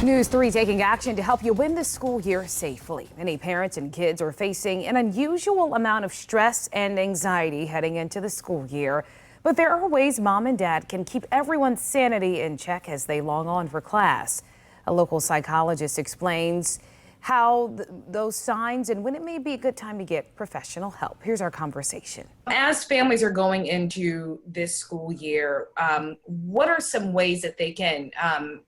News 3 taking action to help you win the school year safely. Many parents and kids are facing an unusual amount of stress and anxiety heading into the school year. But there are ways mom and dad can keep everyone's sanity in check as they log on for class. A local psychologist explains how those signs and when it may be a good time to get professional help. Here's our conversation. As families are going into this school year, what are some ways that they can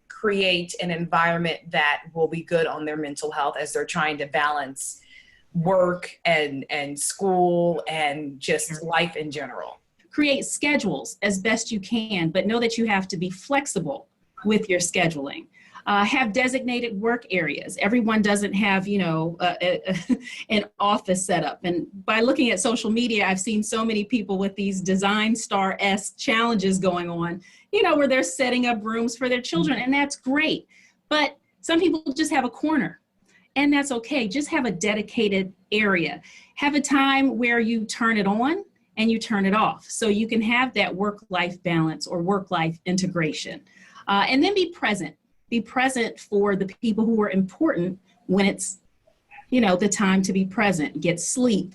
create an environment that will be good on their mental health as they're trying to balance work and school and just life in general? Create schedules as best you can, but know that you have to be flexible with your scheduling. Have designated work areas. Everyone doesn't have, an office setup. And by looking at social media, I've seen so many people with these Design Star-esque challenges going on, where they're setting up rooms for their children, and that's great. But some people just have a corner, and that's okay. Just have a dedicated area. Have a time where you turn it on and you turn it off, so you can have that work-life balance or work-life integration. And then be present. Be present for the people who are important when it's, the time to be present. Get sleep.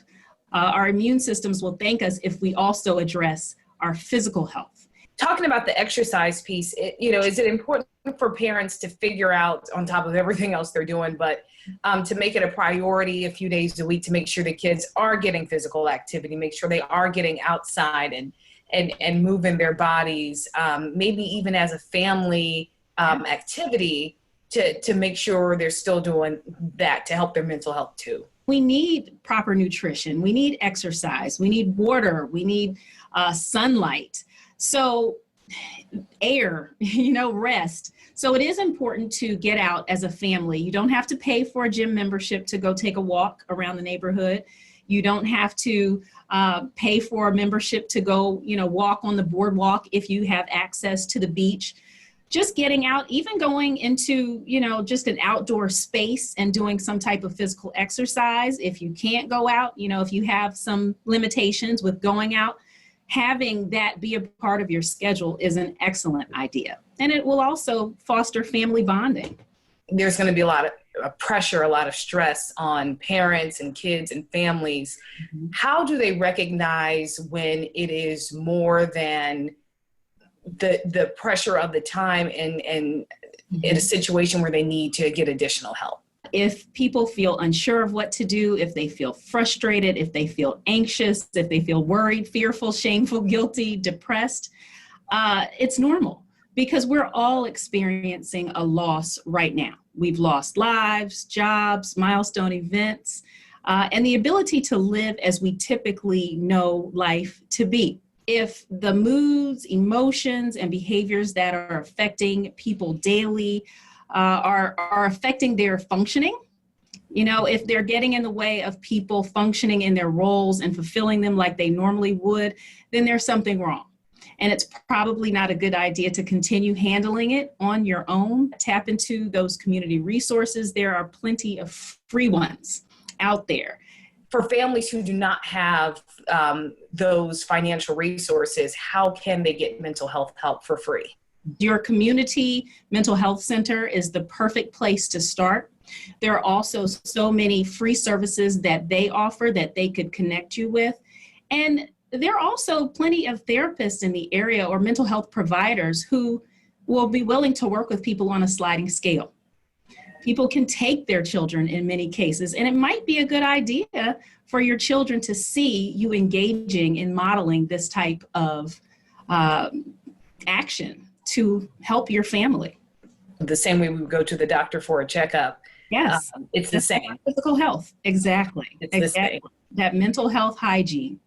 Our immune systems will thank us if we also address our physical health. Talking about the exercise piece, is it important for parents to figure out, on top of everything else they're doing, but to make it a priority a few days a week to make sure the kids are getting physical activity, make sure they are getting outside and moving their bodies, maybe even as a family activity to make sure they're still doing that to help their mental health too. We need proper nutrition. We need exercise. We need water. We need sunlight. So air, rest. So it is important to get out as a family. You don't have to pay for a gym membership to go take a walk around the neighborhood. You don't have to pay for a membership to go, walk on the boardwalk if you have access to the beach. Just getting out, even going into, just an outdoor space and doing some type of physical exercise. If you can't go out, if you have some limitations with going out, having that be a part of your schedule is an excellent idea. And it will also foster family bonding. There's going to be a lot of pressure, a lot of stress on parents and kids and families. Mm-hmm. How do they recognize when it is more than the pressure of the time and in a situation where they need to get additional help? If people feel unsure of what to do, if they feel frustrated, if they feel anxious, if they feel worried, fearful, shameful, guilty, depressed, it's normal because we're all experiencing a loss right now. We've lost lives, jobs, milestone events, and the ability to live as we typically know life to be. If the moods, emotions, and behaviors that are affecting people daily are affecting their functioning, if they're getting in the way of people functioning in their roles and fulfilling them like they normally would, then there's something wrong. And it's probably not a good idea to continue handling it on your own. Tap into those community resources. There are plenty of free ones out there. For families who do not have those financial resources, how can they get mental health help for free? Your community mental health center is the perfect place to start. There are also so many free services that they offer that they could connect you with. And there are also plenty of therapists in the area or mental health providers who will be willing to work with people on a sliding scale. People can take their children in many cases, and it might be a good idea for your children to see you engaging in modeling this type of action to help your family. The same way we would go to the doctor for a checkup. Yes. It's the same. Physical health. Exactly. It's the same. That mental health hygiene.